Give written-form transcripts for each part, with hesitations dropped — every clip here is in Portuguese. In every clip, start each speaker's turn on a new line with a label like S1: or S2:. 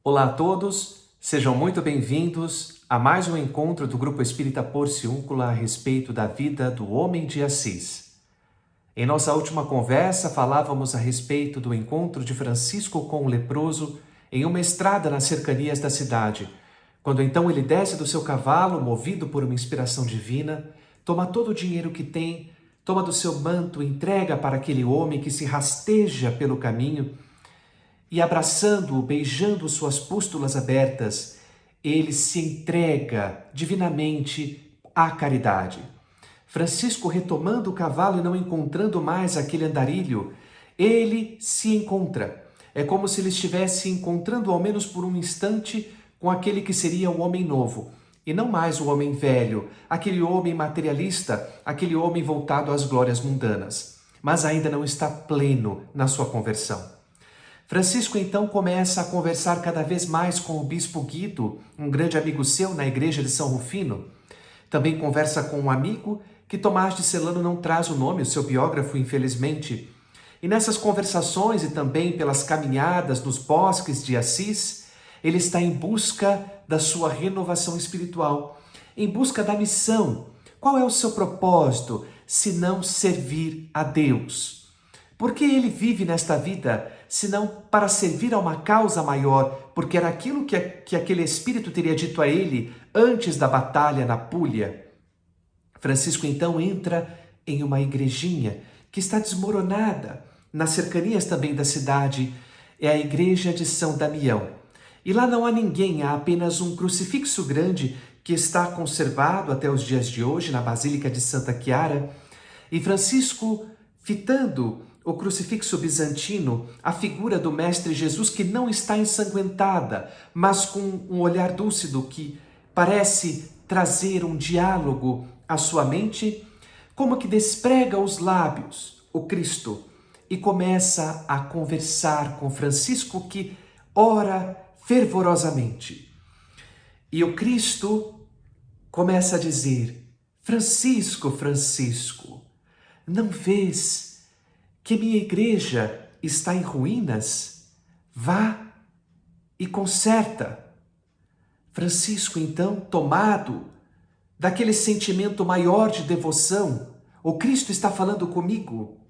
S1: Olá a todos, sejam muito bem-vindos a mais um encontro do Grupo Espírita Porciúncula a respeito da vida do homem de Assis. Em nossa última conversa, falávamos a respeito do encontro de Francisco com o leproso em uma estrada nas cercanias da cidade, quando então ele desce do seu cavalo, movido por uma inspiração divina, toma todo o dinheiro que tem, toma do seu manto, entrega para aquele homem que se rasteja pelo caminho, e abraçando-o, beijando suas pústulas abertas, ele se entrega divinamente à caridade. Francisco, retomando o cavalo e não encontrando mais aquele andarilho, ele se encontra. É como se ele estivesse encontrando, ao menos por um instante, com aquele que seria o homem novo, e não mais o homem velho, aquele homem materialista, aquele homem voltado às glórias mundanas, mas ainda não está pleno na sua conversão. Francisco então começa a conversar cada vez mais com o bispo Guido, um grande amigo seu na igreja de São Rufino. Também conversa com um amigo que Tomás de Celano não traz o nome, o seu biógrafo, infelizmente. E nessas conversações e também pelas caminhadas nos bosques de Assis, ele está em busca da sua renovação espiritual, em busca da missão. Qual é o seu propósito, se não servir a Deus? Por que ele vive nesta vida, senão para servir a uma causa maior, porque era aquilo que aquele espírito teria dito a ele antes da batalha na Púlia? Francisco então entra em uma igrejinha que está desmoronada, nas cercanias também da cidade, é a igreja de São Damião. E lá não há ninguém, há apenas um crucifixo grande que está conservado até os dias de hoje na Basílica de Santa Chiara, e Francisco, fitando o crucifixo bizantino, a figura do Mestre Jesus que não está ensanguentada, mas com um olhar lúcido que parece trazer um diálogo à sua mente, como que desprega os lábios, o Cristo, e começa a conversar com Francisco, que ora fervorosamente. E o Cristo começa a dizer: Francisco, Francisco, não vês que minha igreja está em ruínas? Vá e conserta. Francisco, então, tomado daquele sentimento maior de devoção, o Cristo está falando comigo.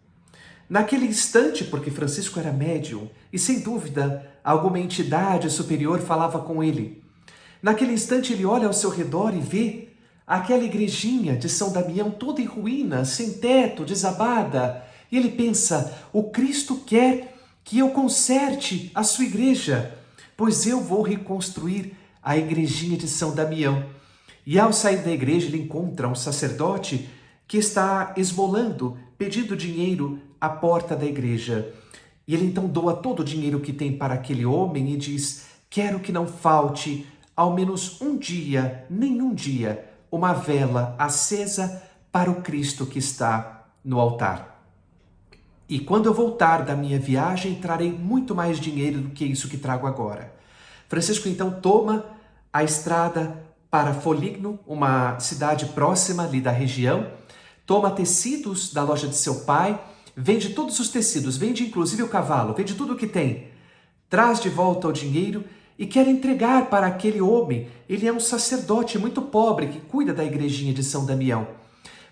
S1: Naquele instante, porque Francisco era médium, e sem dúvida alguma entidade superior falava com ele. Naquele instante ele olha ao seu redor e vê aquela igrejinha de São Damião toda em ruínas, sem teto, desabada. E ele pensa: o Cristo quer que eu conserte a sua igreja, pois eu vou reconstruir a igrejinha de São Damião. E ao sair da igreja ele encontra um sacerdote que está esmolando, pedindo dinheiro à porta da igreja. E ele então doa todo o dinheiro que tem para aquele homem e diz: quero que não falte ao menos um dia, nenhum dia, uma vela acesa para o Cristo que está no altar. E quando eu voltar da minha viagem, trarei muito mais dinheiro do que isso que trago agora. Francisco então toma a estrada para Foligno, uma cidade próxima ali da região, toma tecidos da loja de seu pai, vende todos os tecidos, vende inclusive o cavalo, vende tudo o que tem, traz de volta o dinheiro e quer entregar para aquele homem. Ele é um sacerdote muito pobre que cuida da igrejinha de São Damião.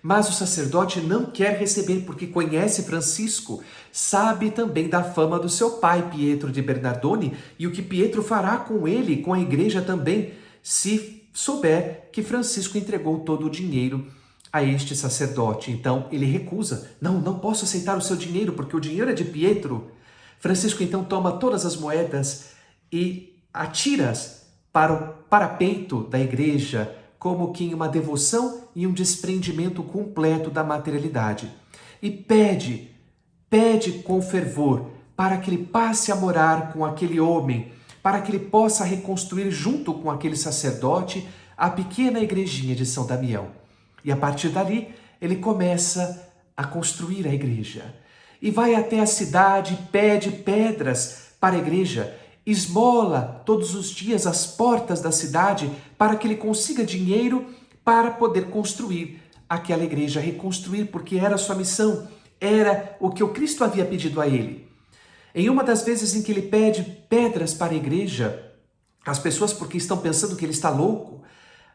S1: Mas o sacerdote não quer receber porque conhece Francisco, sabe também da fama do seu pai, Pietro de Bernardone, e o que Pietro fará com ele, com a igreja também, se souber que Francisco entregou todo o dinheiro a este sacerdote. Então ele recusa: não posso aceitar o seu dinheiro porque o dinheiro é de Pietro. Francisco então toma todas as moedas e atira-as para o parapeito da igreja, como que em uma devoção e um desprendimento completo da materialidade. E pede com fervor para que ele passe a morar com aquele homem, para que ele possa reconstruir junto com aquele sacerdote a pequena igrejinha de São Damião. E a partir dali, ele começa a construir a igreja. E vai até a cidade, pede pedras para a igreja, esmola todos os dias as portas da cidade para que ele consiga dinheiro para poder construir aquela igreja, reconstruir, porque era a sua missão, era o que o Cristo havia pedido a ele. Em uma das vezes em que ele pede pedras para a igreja, As pessoas, porque estão pensando que ele está louco,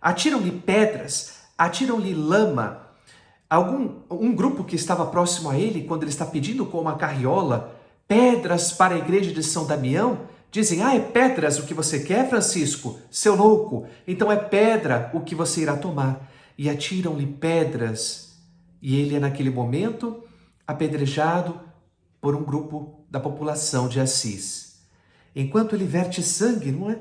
S1: atiram-lhe pedras, atiram-lhe lama. Um grupo que estava próximo a ele, quando ele está pedindo com uma carriola pedras para a igreja de São Damião, dizem: é pedras o que você quer, Francisco, seu louco? Então é pedra o que você irá tomar. E atiram-lhe pedras. E ele é naquele momento apedrejado por um grupo da população de Assis. Enquanto ele verte sangue, não é,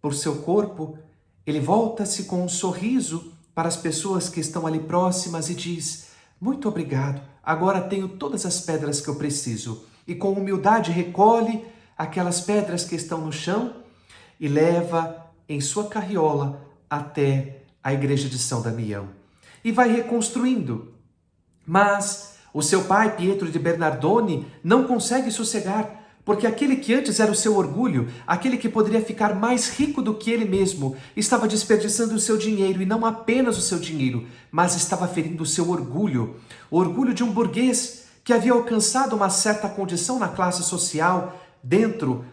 S1: por seu corpo, ele volta-se com um sorriso para as pessoas que estão ali próximas e diz: muito obrigado, agora tenho todas as pedras que eu preciso. E com humildade recolhe aquelas pedras que estão no chão e leva em sua carriola até a igreja de São Damião. E vai reconstruindo. Mas o seu pai, Pietro de Bernardone, não consegue sossegar, porque aquele que antes era o seu orgulho, aquele que poderia ficar mais rico do que ele mesmo, estava desperdiçando o seu dinheiro, e não apenas o seu dinheiro, mas estava ferindo o seu orgulho, o orgulho de um burguês que havia alcançado uma certa condição na classe social dentro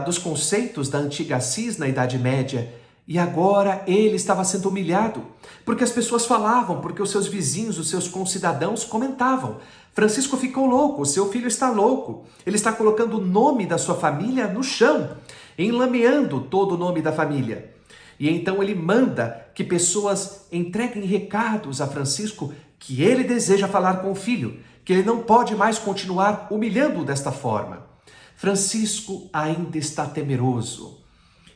S1: dos conceitos da antiga Assis na Idade Média. E agora ele estava sendo humilhado, porque as pessoas falavam, porque os seus vizinhos, os seus concidadãos comentavam: Francisco ficou louco, seu filho está louco, ele está colocando o nome da sua família no chão, enlameando todo o nome da família. E então ele manda que pessoas entreguem recados a Francisco que ele deseja falar com o filho, que ele não pode mais continuar humilhando-o desta forma. Francisco ainda está temeroso,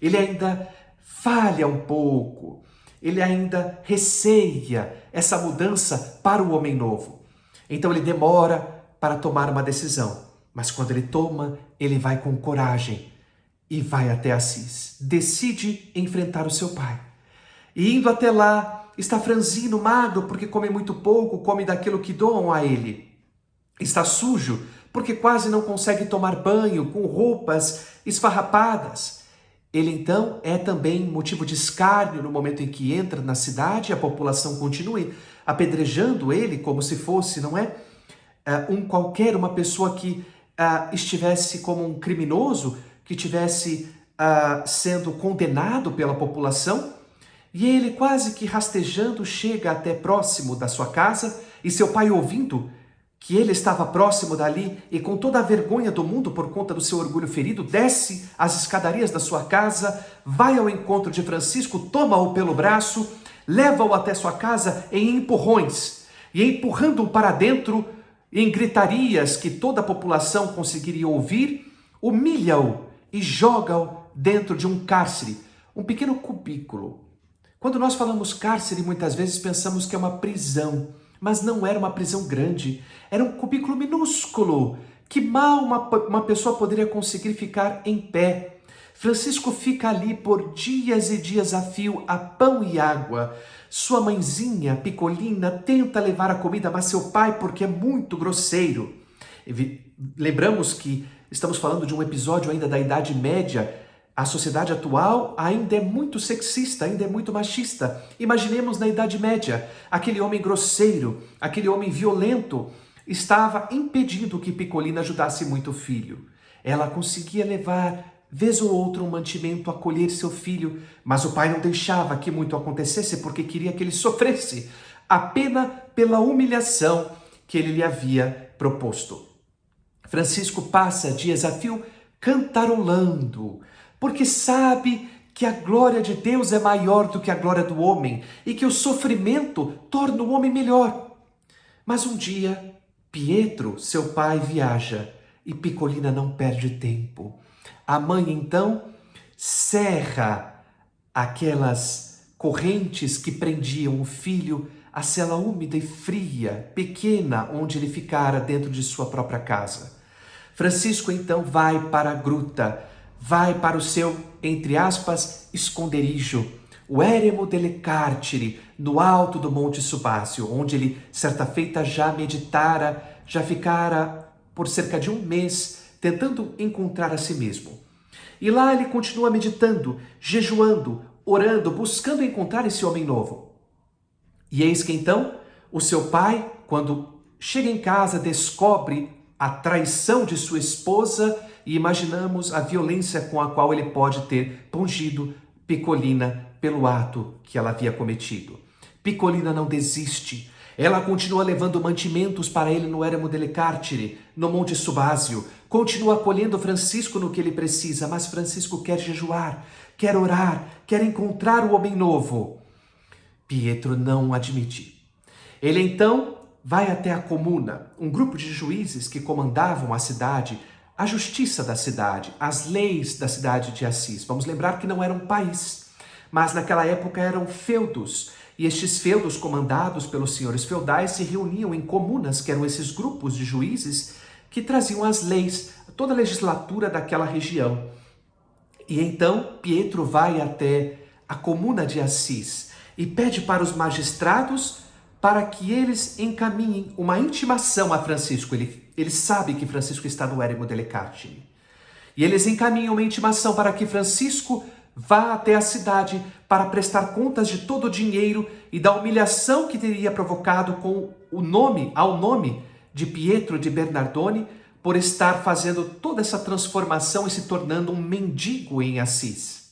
S1: ele ainda falha um pouco, ele ainda receia essa mudança para o homem novo. Então ele demora para tomar uma decisão, mas quando ele toma, ele vai com coragem e vai até Assis. Decide enfrentar o seu pai. E indo até lá, está franzino, magro, porque come muito pouco, come daquilo que doam a ele. Está sujo, porque quase não consegue tomar banho, com roupas esfarrapadas. Ele então é também motivo de escárnio no momento em que entra na cidade, a população continua apedrejando ele como se fosse, não é? Uma pessoa que estivesse como um criminoso, que estivesse sendo condenado pela população. E ele, quase que rastejando, chega até próximo da sua casa, e seu pai, ouvindo que ele estava próximo dali e com toda a vergonha do mundo por conta do seu orgulho ferido, desce as escadarias da sua casa, vai ao encontro de Francisco, toma-o pelo braço, leva-o até sua casa em empurrões, e empurrando-o para dentro, em gritarias que toda a população conseguiria ouvir, humilha-o e joga-o dentro de um cárcere, um pequeno cubículo. Quando nós falamos cárcere, muitas vezes pensamos que é uma prisão, mas não era uma prisão grande, era um cubículo minúsculo, que mal uma pessoa poderia conseguir ficar em pé. Francisco fica ali por dias e dias a fio, a pão e água. Sua mãezinha, Picolina, tenta levar a comida, mas seu pai, porque é muito grosseiro. Lembramos que estamos falando de um episódio ainda da Idade Média. A sociedade atual ainda é muito sexista, ainda é muito machista. Imaginemos na Idade Média, aquele homem grosseiro, aquele homem violento, estava impedindo que Picolina ajudasse muito o filho. Ela conseguia levar, vez ou outra, um mantimento, acolher seu filho, mas o pai não deixava que muito acontecesse porque queria que ele sofresse a pena pela humilhação que ele lhe havia proposto. Francisco passa dias a fio cantarolando, porque sabe que a glória de Deus é maior do que a glória do homem e que o sofrimento torna o homem melhor. Mas um dia, Pietro, seu pai, viaja e Picolina não perde tempo. A mãe, então, cerra aquelas correntes que prendiam o filho à cela úmida e fria, pequena, onde ele ficara dentro de sua própria casa. Francisco, então, vai para a gruta, vai para o seu, entre aspas, esconderijo, o Eremo delle Carceri, no alto do Monte Subácio, onde ele, certa feita, já meditara, já ficara por cerca de um mês, tentando encontrar a si mesmo. E lá ele continua meditando, jejuando, orando, buscando encontrar esse homem novo. E eis que então, o seu pai, quando chega em casa, descobre a traição de sua esposa, e imaginamos a violência com a qual ele pode ter pungido Picolina pelo ato que ela havia cometido. Picolina não desiste. Ela continua levando mantimentos para ele no Eremo delle Carceri, no Monte Subásio. Continua acolhendo Francisco no que ele precisa, mas Francisco quer jejuar, quer orar, quer encontrar o homem novo. Pietro não admite. Ele então vai até a comuna, um grupo de juízes que comandavam a cidade, a justiça da cidade, as leis da cidade de Assis. Vamos lembrar que não era um país, mas naquela época eram feudos. E estes feudos, comandados pelos senhores feudais, se reuniam em comunas, que eram esses grupos de juízes que traziam as leis, toda a legislatura daquela região. E então Pietro vai até a comuna de Assis e pede para os magistrados para que eles encaminhem uma intimação a Francisco. Ele sabe que Francisco está no Eremo delle Carceri. E eles encaminham uma intimação para que Francisco vá até a cidade para prestar contas de todo o dinheiro e da humilhação que teria provocado com ao nome de Pietro de Bernardone por estar fazendo toda essa transformação e se tornando um mendigo em Assis.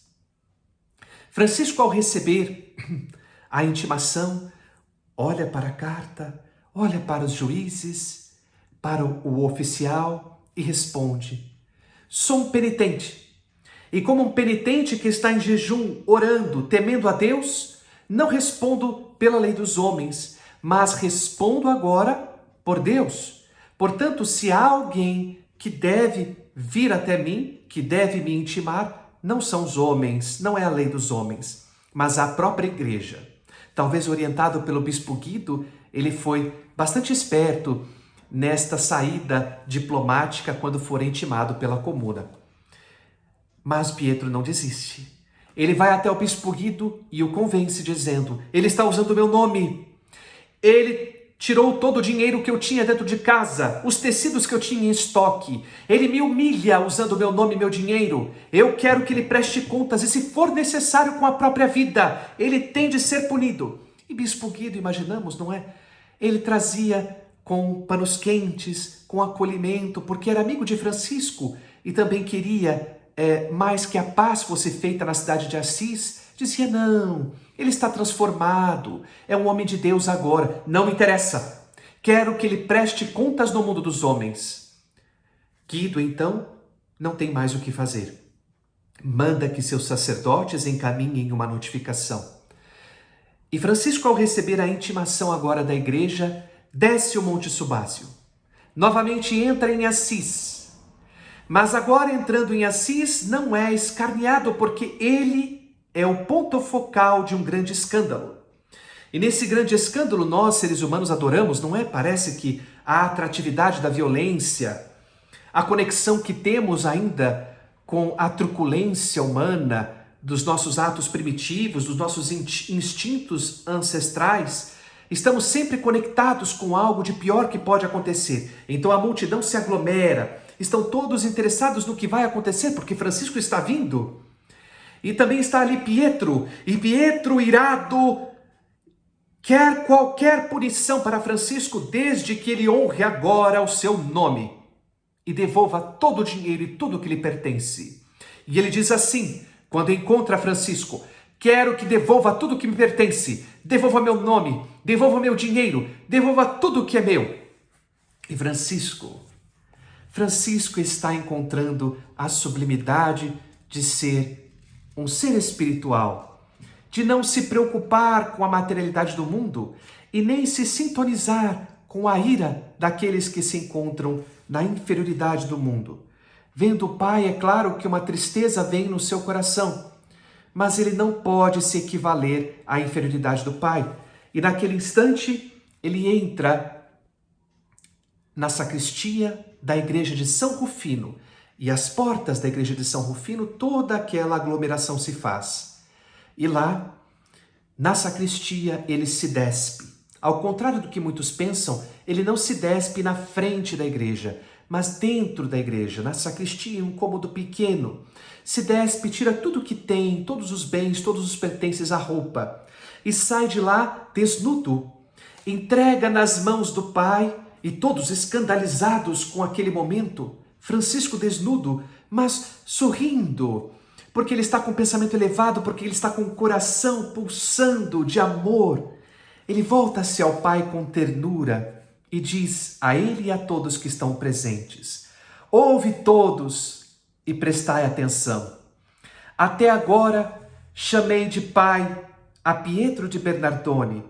S1: Francisco, ao receber a intimação, olha para a carta, olha para os juízes, para o oficial e responde: sou um penitente. E como um penitente que está em jejum, orando, temendo a Deus, não respondo pela lei dos homens, mas respondo agora por Deus. Portanto, se há alguém que deve vir até mim, que deve me intimar, não são os homens, não é a lei dos homens, mas a própria igreja. Talvez orientado pelo bispo Guido, ele foi bastante esperto nesta saída diplomática quando for intimado pela comuna. Mas Pietro não desiste. Ele vai até o bispo Guido e o convence dizendo: ele está usando o meu nome. Ele tirou todo o dinheiro que eu tinha dentro de casa, os tecidos que eu tinha em estoque. Ele me humilha usando o meu nome e meu dinheiro. Eu quero que ele preste contas e, se for necessário, com a própria vida, ele tem de ser punido. E bispo Guido, imaginamos, não é? Ele trazia com panos quentes, com acolhimento, porque era amigo de Francisco e também queria mais que a paz fosse feita na cidade de Assis. Dizia: não, ele está transformado, é um homem de Deus agora, não me interessa, quero que ele preste contas no mundo dos homens. Guido, então, não tem mais o que fazer. Manda que seus sacerdotes encaminhem uma notificação. E Francisco, ao receber a intimação agora da igreja, desce o Monte Subásio. Novamente entra em Assis. Mas agora, entrando em Assis, não é escarneado, porque ele é o ponto focal de um grande escândalo. E nesse grande escândalo nós, seres humanos, adoramos, não é? Parece que a atratividade da violência, a conexão que temos ainda com a truculência humana, dos nossos atos primitivos, dos nossos instintos ancestrais, estamos sempre conectados com algo de pior que pode acontecer. Então a multidão se aglomera, estão todos interessados no que vai acontecer, porque Francisco está vindo. E também está ali Pietro, e Pietro, irado, quer qualquer punição para Francisco, desde que ele honre agora o seu nome e devolva todo o dinheiro e tudo que lhe pertence. E ele diz assim, quando encontra Francisco: quero que devolva tudo que me pertence, devolva meu nome, devolva meu dinheiro, devolva tudo que é meu. E Francisco está encontrando a sublimidade de ser um ser espiritual, de não se preocupar com a materialidade do mundo e nem se sintonizar com a ira daqueles que se encontram na inferioridade do mundo. Vendo o Pai, é claro que uma tristeza vem no seu coração, mas ele não pode se equivaler à inferioridade do Pai. E naquele instante, ele entra na sacristia da igreja de São Rufino, e às portas da igreja de São Rufino, toda aquela aglomeração se faz. E lá, na sacristia, ele se despe. Ao contrário do que muitos pensam, ele não se despe na frente da igreja, mas dentro da igreja, na sacristia, em um cômodo pequeno. Se despe, tira tudo que tem, todos os bens, todos os pertences, a roupa, e sai de lá desnudo. Entrega nas mãos do Pai, e todos escandalizados com aquele momento, Francisco desnudo, mas sorrindo, porque ele está com o pensamento elevado, porque ele está com o coração pulsando de amor. Ele volta-se ao Pai com ternura e diz a ele e a todos que estão presentes: ouve todos e prestai atenção. Até agora chamei de Pai a Pietro de Bernardone,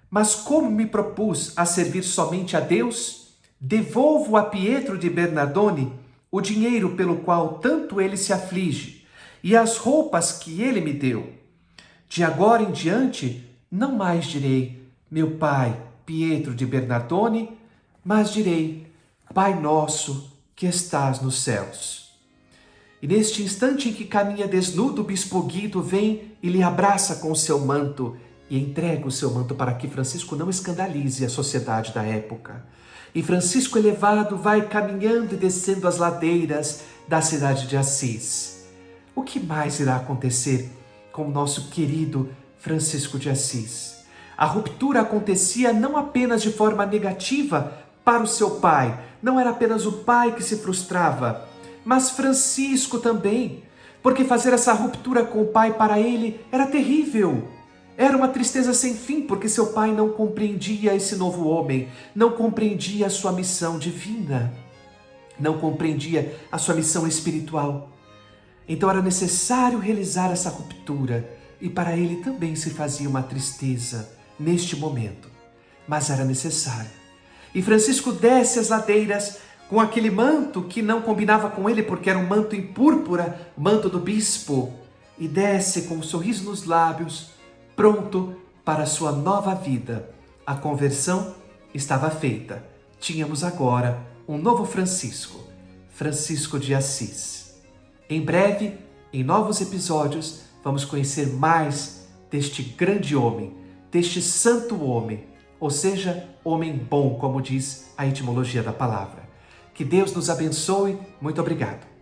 S1: mas como me propus a servir somente a Deus, devolvo a Pietro de Bernardone o dinheiro pelo qual tanto ele se aflige e as roupas que ele me deu. De agora em diante, não mais direi meu Pai Pietro de Bernardone, mas direi Pai nosso que estás nos céus. E neste instante em que caminha desnudo, o bispo Guido vem e lhe abraça com o seu manto e entrega o seu manto para que Francisco não escandalize a sociedade da época. E Francisco, elevado, vai caminhando e descendo as ladeiras da cidade de Assis. O que mais irá acontecer com o nosso querido Francisco de Assis? A ruptura acontecia não apenas de forma negativa para o seu pai, não era apenas o pai que se frustrava, mas Francisco também, porque fazer essa ruptura com o pai para ele era terrível. Era uma tristeza sem fim, porque seu pai não compreendia esse novo homem, não compreendia a sua missão divina, não compreendia a sua missão espiritual. Então era necessário realizar essa ruptura, e para ele também se fazia uma tristeza neste momento, mas era necessário. E Francisco desce as ladeiras com aquele manto que não combinava com ele, porque era um manto em púrpura, manto do bispo, e desce com um sorriso nos lábios, pronto para a sua nova vida. A conversão estava feita. Tínhamos agora um novo Francisco, Francisco de Assis. Em breve, em novos episódios, vamos conhecer mais deste grande homem, deste santo homem, ou seja, homem bom, como diz a etimologia da palavra. Que Deus nos abençoe. Muito obrigado.